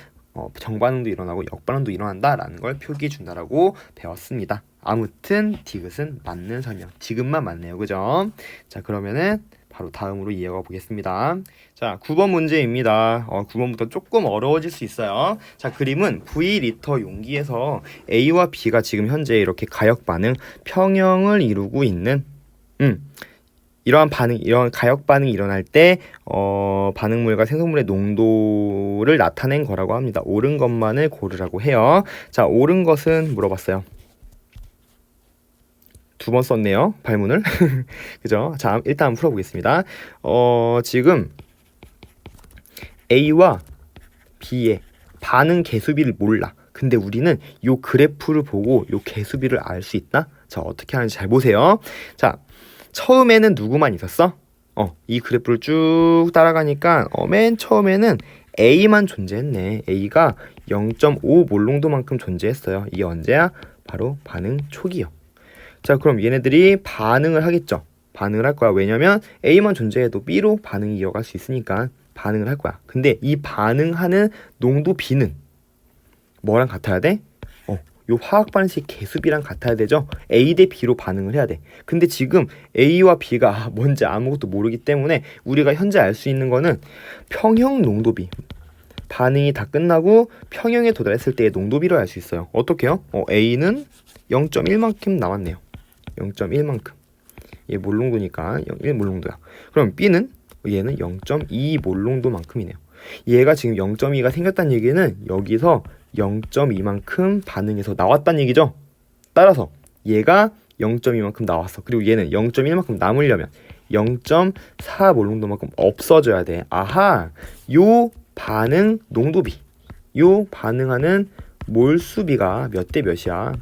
정반응도 일어나고 역반응도 일어난다라는 걸 표기해 준다라고 배웠습니다. 아무튼 디귿은 맞는 설명. 디귿만 맞네요. 그죠? 자, 그러면은 바로 다음으로 이어가 보겠습니다. 자, 9번 문제입니다. 9번부터 조금 어려워질 수 있어요. 자, 그림은 V리터 용기에서 A와 B가 지금 현재 이렇게 가역 반응, 평형을 이루고 있는 이러한 가역 반응이 일어날 때 반응물과 생성물의 농도를 나타낸 거라고 합니다. 옳은 것만을 고르라고 해요. 자, 옳은 것은 물어봤어요. 2번 썼네요. 발문을. 그죠? 자, 일단 한번 풀어보겠습니다. 지금 A와 B의 반응 개수비를 몰라. 근데 우리는 요 그래프를 보고 요 개수비를 알 수 있다? 자, 어떻게 하는지 잘 보세요. 자, 처음에는 누구만 있었어? 이 그래프를 쭉 따라가니까 맨 처음에는 A만 존재했네. A가 0.5 몰농도만큼 존재했어요. 이게 언제야? 바로 반응 초기요. 자, 그럼 얘네들이 반응을 하겠죠. 반응을 할 거야. 왜냐면 A만 존재해도 B로 반응이 이어갈 수 있으니까 반응을 할 거야. 근데 이 반응하는 농도 B는 뭐랑 같아야 돼? 요 화학 반응식 개수비랑 같아야 되죠. A 대 B로 반응을 해야 돼. 근데 지금 A와 B가 뭔지 아무것도 모르기 때문에 우리가 현재 알 수 있는 거는 평형 농도비. 반응이 다 끝나고 평형에 도달했을 때의 농도비로 알 수 있어요. 어떻게요? A는 0.1만큼 남았네요. 0.1만큼. 얘 몰농도니까 1몰농도야. 그럼 B는 얘는 0.2 몰농도만큼이네요. 얘가 지금 0.2가 생겼다는 얘기는 여기서 0.2만큼 반응해서 나왔다는 얘기죠. 따라서 얘가 0.2만큼 나왔어. 그리고 얘는 0.1만큼 남으려면 0.4 몰농도만큼 없어져야 돼. 아하, 요 반응 농도비, 요 반응하는 몰수비가 몇 대 몇이야?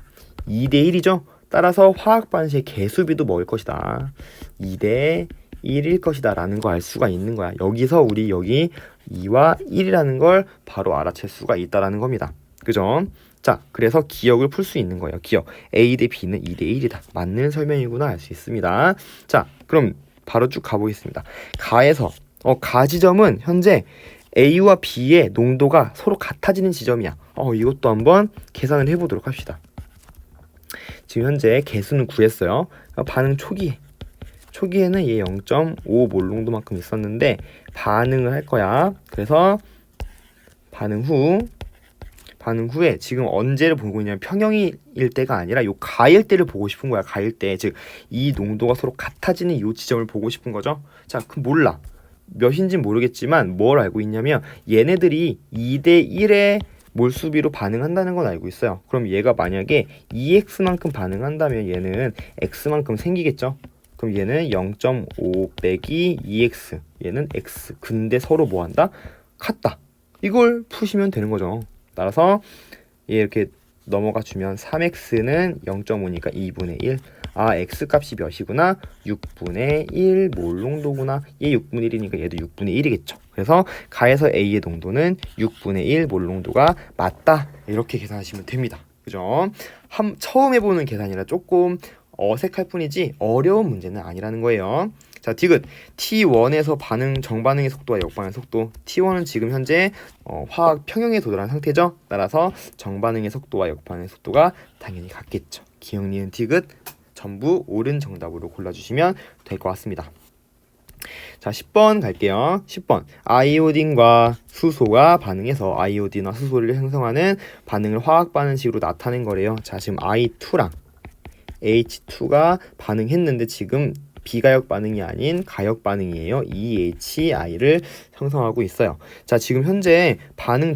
2대 1이죠. 따라서 화학 반응식의 개수비도 먹을 것이다. 2대 1일 것이다 라는 거 알 수가 있는 거야. 여기서 우리 여기 2와 1이라는 걸 바로 알아챌 수가 있다라는 겁니다. 그죠? 자, 그래서 기억을 풀 수 있는 거예요. 기억. A 대 B는 2대 1이다. 맞는 설명이구나 알 수 있습니다. 자, 그럼 바로 쭉 가보겠습니다. 가에서 가 지점은 현재 A와 B의 농도가 서로 같아지는 지점이야. 이것도 한번 계산을 해보도록 합시다. 지금 현재 개수는 구했어요. 반응 초기에는 얘 0.5 몰농도만큼 있었는데 반응을 할 거야. 그래서 반응 후에 지금 언제를 보고 있냐면 평형일 때가 아니라 요 가일 때를 보고 싶은 거야. 가일 때. 즉 이 농도가 서로 같아지는 요 지점을 보고 싶은 거죠. 자, 그럼 몰라. 몇인지는 모르겠지만 뭘 알고 있냐면 얘네들이 2대 1의 몰수비로 반응한다는 건 알고 있어요. 그럼 얘가 만약에 2x만큼 반응한다면 얘는 x만큼 생기겠죠. 그럼 얘는 0.5 빼기 2x, 얘는 x. 근데 서로 뭐한다? 같다. 이걸 푸시면 되는 거죠. 따라서 얘 이렇게 넘어가 주면 3x는 0.5니까 2분의 1. 아, x 값이 몇이구나? 6분의 1 몰농도구나. 얘 6분의 1이니까 얘도 6분의 1이겠죠. 그래서 가에서 A의 농도는 6분의 1 몰농도가 맞다. 이렇게 계산하시면 됩니다. 그죠? 처음 해보는 계산이라 조금 어색할 뿐이지 어려운 문제는 아니라는 거예요. 자, 디귿 T1에서 정반응의 속도와 역반응의 속도. T1은 지금 현재 화학 평형에 도달한 상태죠. 따라서 정반응의 속도와 역반응의 속도가 당연히 같겠죠. 기억, 니은, 디귿 전부 옳은 정답으로 골라주시면 될 것 같습니다. 자, 10번 갈게요. 10번 아이오딘과 수소가 반응해서 아이오딘과 수소를 형성하는 반응을 화학 반응식으로 나타낸 거래요. 자, 지금 I2랑 H2가 반응했는데 지금 비가역 반응이 아닌 가역 반응이에요. EHI를 형성하고 있어요. 자, 지금 현재 반응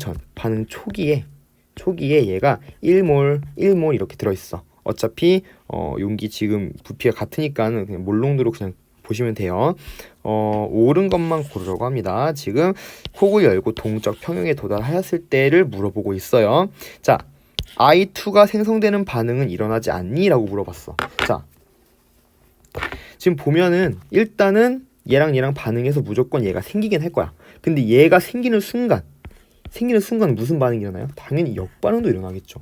초기에 얘가 1몰 이렇게 들어있어. 어차피 용기 지금 부피가 같으니까는 그냥 몰농도로 그냥 보시면 돼요. 옳은 것만 고르라고 합니다. 지금 폭을 열고 동적 평형에 도달하였을 때를 물어보고 있어요. 자, I2가 생성되는 반응은 일어나지 않니? 라고 물어봤어. 자, 지금 보면은 일단은 얘랑 반응해서 무조건 얘가 생기긴 할 거야. 근데 얘가 생기는 순간 무슨 반응이 일어나요? 당연히 역반응도 일어나겠죠.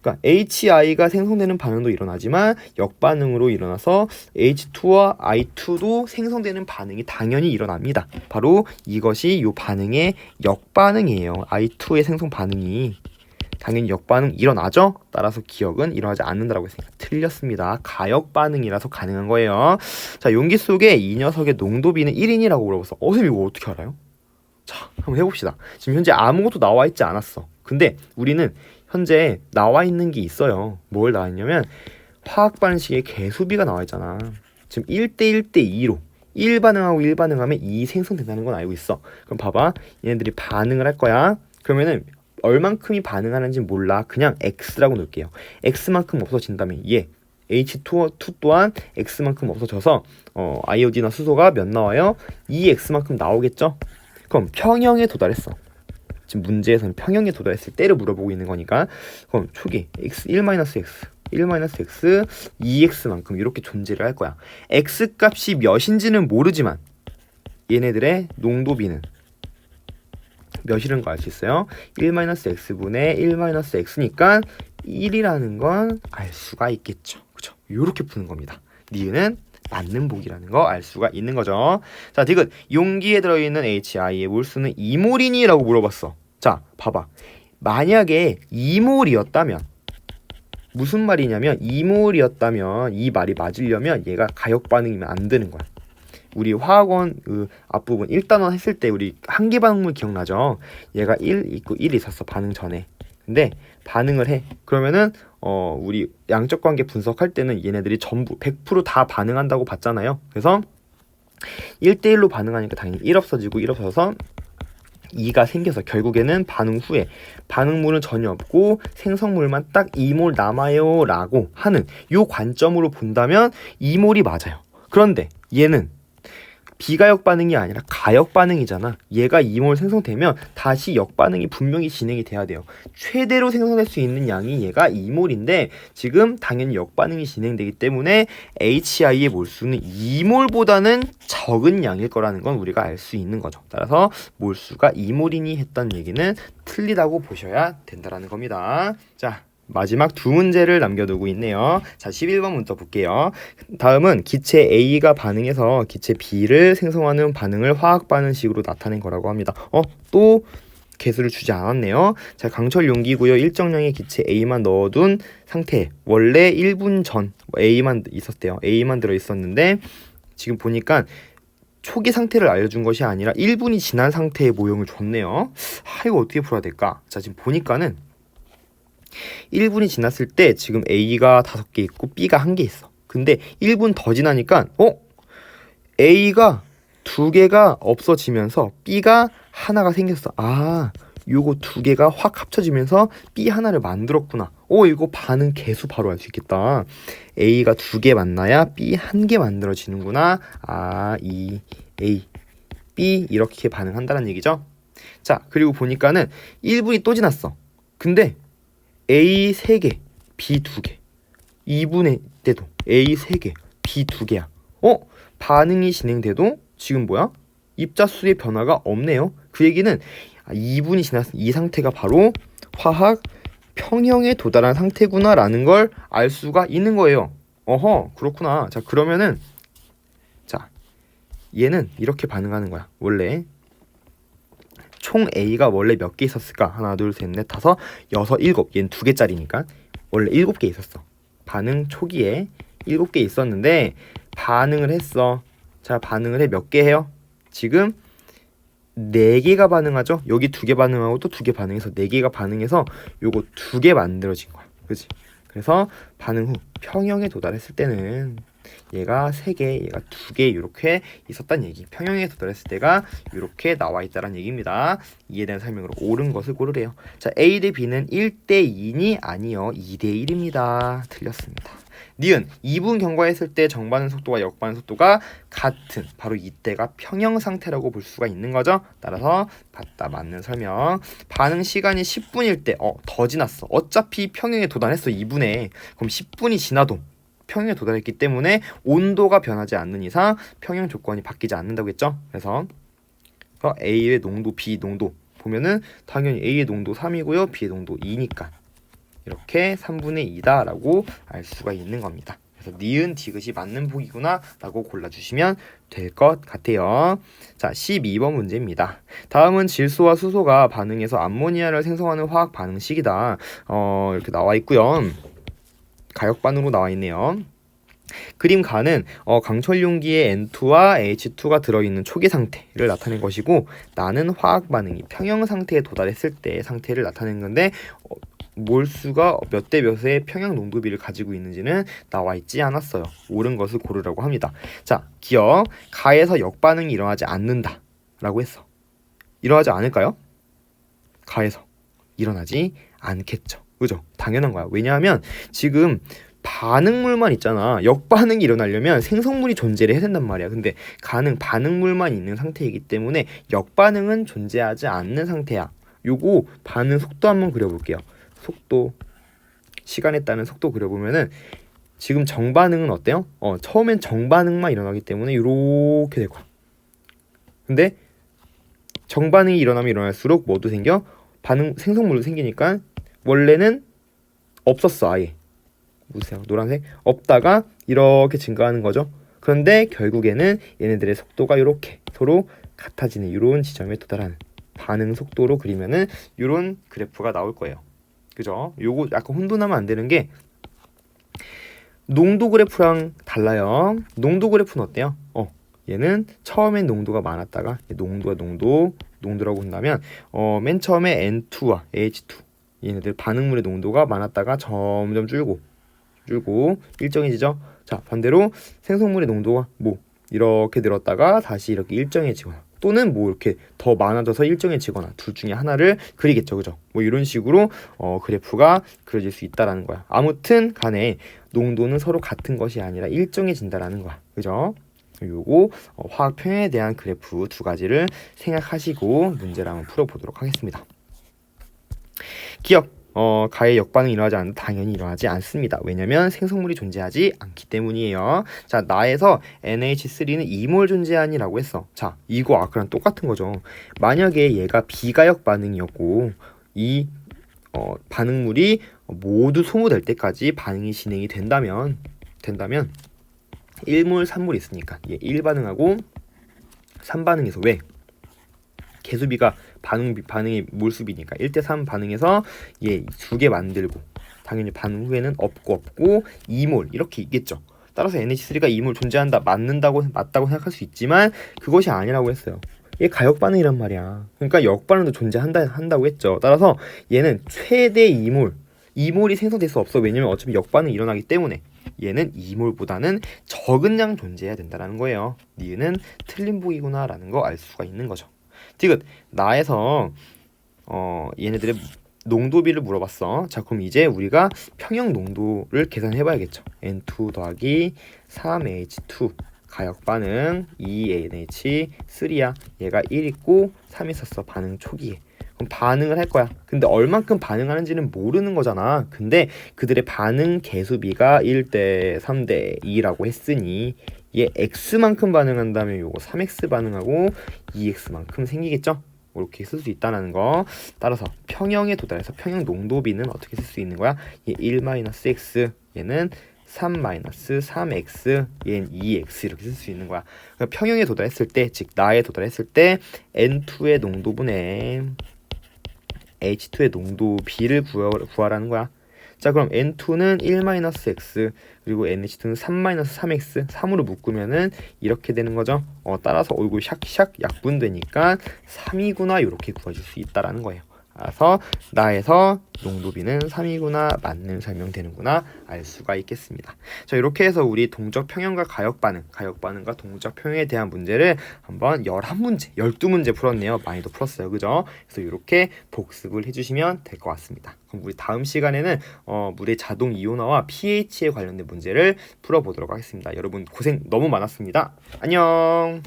그러니까 HI가 생성되는 반응도 일어나지만 역반응으로 일어나서 H2와 I2도 생성되는 반응이 당연히 일어납니다. 바로 이것이 이 반응의 역반응이에요. I2의 생성 반응이 당연히 역반응 일어나죠? 따라서 기억은 일어나지 않는다라고 했으니까 틀렸습니다. 가역 반응이라서 가능한 거예요. 자, 용기 속에 이 녀석의 농도비는 1인이라고 물어봤어. 선생님 이거 어떻게 알아요? 자, 한번 해봅시다. 지금 현재 아무것도 나와 있지 않았어. 근데 우리는 현재 나와 있는 게 있어요. 뭘 나와 있냐면 화학 반응식에 개수비가 나와 있잖아. 지금 1대 1대2로 1 반응하고 1 반응하면 2 생성된다는 건 알고 있어. 그럼 봐봐. 얘네들이 반응을 할 거야. 그러면은 얼만큼이 반응하는지 몰라. 그냥 X라고 놓을게요. X만큼 없어진다면 얘 H2 또한 X만큼 없어져서 아이오딘이나 수소가 몇 나와요? 2X만큼 나오겠죠? 그럼 평형에 도달했어. 지금 문제에서는 평형에 도달했을 때를 물어보고 있는 거니까 그럼 초기 x 1-x 1-x 2x만큼 이렇게 존재를 할 거야. x 값이 몇인지는 모르지만 얘네들의 농도비는 몇이라는 거 알 수 있어요. 1-x분의 1-x니까 1이라는 건 알 수가 있겠죠. 그죠? 이렇게 푸는 겁니다. 니은은 맞는 복이라는 거 알 수가 있는 거죠. 자, 디귿. 용기에 들어있는 HI의 몰수는 2몰이니? 라고 물어봤어. 자, 봐봐. 만약에 2몰이었다면 무슨 말이냐면 2몰이었다면 이 말이 맞으려면 얘가 가역 반응이면 안 되는 거야. 우리 화학원 앞부분 1단원 했을 때 우리 한계 반응물 기억나죠? 얘가 1 있고 1이 있었어. 반응 전에. 근데 반응을 해. 그러면은 우리 양적 관계 분석할 때는 얘네들이 전부 100% 다 반응한다고 봤잖아요. 그래서 1대1로 반응하니까 당연히 1 없어지고 1 없어서 2가 생겨서 결국에는 반응 후에 반응물은 전혀 없고 생성물만 딱 2몰 남아요 라고 하는 요 관점으로 본다면 2몰이 맞아요. 그런데 얘는 비가역 반응이 아니라 가역 반응이잖아. 얘가 2몰 생성되면 다시 역반응이 분명히 진행이 돼야 돼요. 최대로 생성될 수 있는 양이 얘가 2몰인데 지금 당연히 역반응이 진행되기 때문에 HI의 몰수는 2몰보다는 적은 양일 거라는 건 우리가 알 수 있는 거죠. 따라서 몰수가 2몰이니 했던 얘기는 틀리다고 보셔야 된다는 겁니다. 자, 마지막 두 문제를 남겨두고 있네요. 자, 11번 문제 볼게요. 다음은 기체 A가 반응해서 기체 B를 생성하는 반응을 화학 반응식으로 나타낸 거라고 합니다. 또 개수를 주지 않았네요. 자, 강철 용기고요. 일정량의 기체 A만 넣어둔 상태. 원래 1분 전 A만 있었대요. A만 들어있었는데 지금 보니까 초기 상태를 알려준 것이 아니라 1분이 지난 상태의 모형을 줬네요. 이거 어떻게 풀어야 될까? 자, 지금 보니까는 1분이 지났을 때 지금 A가 5개 있고 B가 1개 있어. 근데 1분 더 지나니까 A가 2개가 없어지면서 B가 하나가 생겼어. 요거 2개가 확 합쳐지면서 B 하나를 만들었구나. 이거 반응 개수 바로 알 수 있겠다. A가 2개 만나야 B 1개 만들어지는구나. A, B 이렇게 반응한다는 얘기죠. 자, 그리고 보니까는 1분이 또 지났어. 근데 A 3개, B 2개. 2분의 때도 A 3개, B 2개야. 반응이 진행돼도 지금 뭐야? 입자수의 변화가 없네요. 그 얘기는 2분이 지났을 이 상태가 바로 화학 평형에 도달한 상태구나 라는 걸 알 수가 있는 거예요. 그렇구나. 자, 그러면은 자, 얘는 이렇게 반응하는 거야. 원래 총 A가 원래 몇 개 있었을까? 하나, 둘, 셋, 넷, 다섯, 여섯, 일곱. 얘는 2개짜리니까 원래 7개 있었어. 반응 초기에 7개 있었는데 반응을 했어. 자, 반응을 해. 몇 개 해요? 지금 4개가 반응하죠? 여기 2개 반응하고 또 2개 반응해서 4개가 반응해서 요거 2개 만들어진 거야. 그치? 그래서 반응 후 평형에 도달했을 때는 얘가 3개, 얘가 2개 이렇게 있었단 얘기. 평형에 도달했을 때가 이렇게 나와 있다는 얘기입니다. 이에 대한 설명으로 옳은 것을 고르래요. 자, A 대 B는 1대 2니 아니요. 2대 1입니다. 틀렸습니다. 니은 2분 경과했을 때 정반응 속도와 역반응 속도가 같은 바로 이때가 평형 상태라고 볼 수가 있는 거죠. 따라서 맞다, 맞는 설명. 반응 시간이 10분일 때 더 지났어. 어차피 평형에 도달했어 2분에. 그럼 10분이 지나도 평형에 도달했기 때문에 온도가 변하지 않는 이상 평형 조건이 바뀌지 않는다고 했죠. 그래서 A의 농도, B 농도 보면은 당연히 A의 농도 3이고요. B의 농도 2니까 이렇게 3분의 2다 라고 알 수가 있는 겁니다. 그래서 니은 디귿이 맞는 보기구나 라고 골라주시면 될 것 같아요. 자, 12번 문제입니다. 다음은 질소와 수소가 반응해서 암모니아를 생성하는 화학 반응식이다. 이렇게 나와 있고요. 가역반으로 나와 있네요. 그림 가는 강철 용기에 N2와 H2가 들어있는 초기 상태를 나타낸 것이고, 나는 화학 반응이 평형 상태에 도달했을 때 상태를 나타낸 건데 몰수가 몇 대 몇의 평형 농도비를 가지고 있는지는 나와 있지 않았어요. 옳은 것을 고르라고 합니다. 자, 기억. 가에서 역반응이 일어나지 않는다 라고 했어. 일어나지 않을까요? 가에서 일어나지 않겠죠. 그죠? 당연한 거야. 왜냐하면 지금 반응물만 있잖아. 역반응이 일어나려면 생성물이 존재를 해야 된단 말이야. 근데 가는 반응물만 있는 상태이기 때문에 역반응은 존재하지 않는 상태야. 요거 반응 속도 한번 그려볼게요. 속도, 시간에 따른 속도 그려보면은 지금 정반응은 어때요? 처음엔 정반응만 일어나기 때문에 이렇게 될 거야. 근데 정반응이 일어나면 일어날수록 뭐도 생겨? 반응 생성물도 생기니까 원래는 없었어. 아예 보세요. 노란색 없다가 이렇게 증가하는 거죠. 그런데 결국에는 얘네들의 속도가 이렇게 서로 같아지는 이런 지점에 도달하는 반응 속도로 그리면은 이런 그래프가 나올 거예요. 그죠? 요거 약간 혼돈하면 안 되는 게 농도 그래프랑 달라요. 농도 그래프는 어때요? 얘는 처음엔 농도가 많았다가 농도라고 한다면 맨 처음에 N2와 H2 얘네들 반응물의 농도가 많았다가 점점 줄고 일정해지죠. 자, 반대로 생성물의 농도가 이렇게 늘었다가 다시 이렇게 일정해지거나 또는 이렇게 더 많아져서 일정해지거나 둘 중에 하나를 그리겠죠. 그죠? 이런 식으로 그래프가 그려질 수 있다라는 거야. 아무튼 간에 농도는 서로 같은 것이 아니라 일정해진다라는 거야. 그죠? 요거 화학 평형에 대한 그래프 2가지를 생각하시고 문제를 한번 풀어보도록 하겠습니다. 기억. 가의 역반응이 일어나지 않는다. 당연히 일어나지 않습니다. 왜냐면 생성물이 존재하지 않기 때문이에요. 자, 나에서 NH3는 2몰 존재하니라고 했어. 자, 이거 아까랑 똑같은 거죠. 만약에 얘가 비가역 반응이었고 이 반응물이 모두 소모될 때까지 반응이 진행이 된다면 1몰, 3몰 있으니까 얘 1반응하고 3반응해서 왜? 개수비가 반응이 몰수비니까 1대3 반응해서 얘 2개 만들고 당연히 반응 후에는 없고 2몰 이렇게 있겠죠. 따라서 NH3가 2몰 존재한다, 맞다고 생각할 수 있지만 그것이 아니라고 했어요. 얘 가역 반응이란 말이야. 그러니까 역반응도 존재한다고 했죠. 따라서 얘는 최대 2몰이 생성될 수 없어. 왜냐면 어차피 역반응이 일어나기 때문에 얘는 2몰보다는 적은 양 존재해야 된다는 거예요. 니은은 틀린 보기구나 라는 거 알 수가 있는 거죠. 디귿. 나에서 얘네들의 농도비를 물어봤어. 자, 그럼 이제 우리가 평형 농도를 계산해 봐야겠죠. N2 더하기 3H2 가역 반응 2NH3야. 얘가 1 있고 3 있었어. 반응 초기에. 그럼 반응을 할 거야. 근데 얼만큼 반응하는지는 모르는 거잖아. 근데 그들의 반응 개수비가 1대 3대 2라고 했으니 얘 x만큼 반응한다면 요거 3x 반응하고 2x만큼 생기겠죠? 이렇게 쓸 수 있다는 거. 따라서 평형에 도달해서 평형 농도비는 어떻게 쓸 수 있는 거야? 얘 1-x, 얘는 3-3x, 얘는 2x 이렇게 쓸 수 있는 거야. 그러니까 평형에 도달했을 때, 즉 나에 도달했을 때 N2의 농도분의 H2의 농도비를 구하라는 거야. 자, 그럼 N2는 1-x 그리고 NH2는 3-3x 3으로 묶으면은 이렇게 되는 거죠. 따라서 이거 샥샥 약분되니까 3이구나 이렇게 구해줄 수 있다라는 거예요. 따라서 나에서 농도비는 3이구나, 맞는 설명되는구나 알 수가 있겠습니다. 자, 이렇게 해서 우리 동적 평형과 가역 반응과 동적 평형에 대한 문제를 한번 11문제, 12문제 풀었네요. 많이도 풀었어요. 그죠? 그래서 이렇게 복습을 해주시면 될 것 같습니다. 그럼 우리 다음 시간에는 물의 자동 이온화와 pH에 관련된 문제를 풀어보도록 하겠습니다. 여러분 고생 너무 많았습니다. 안녕.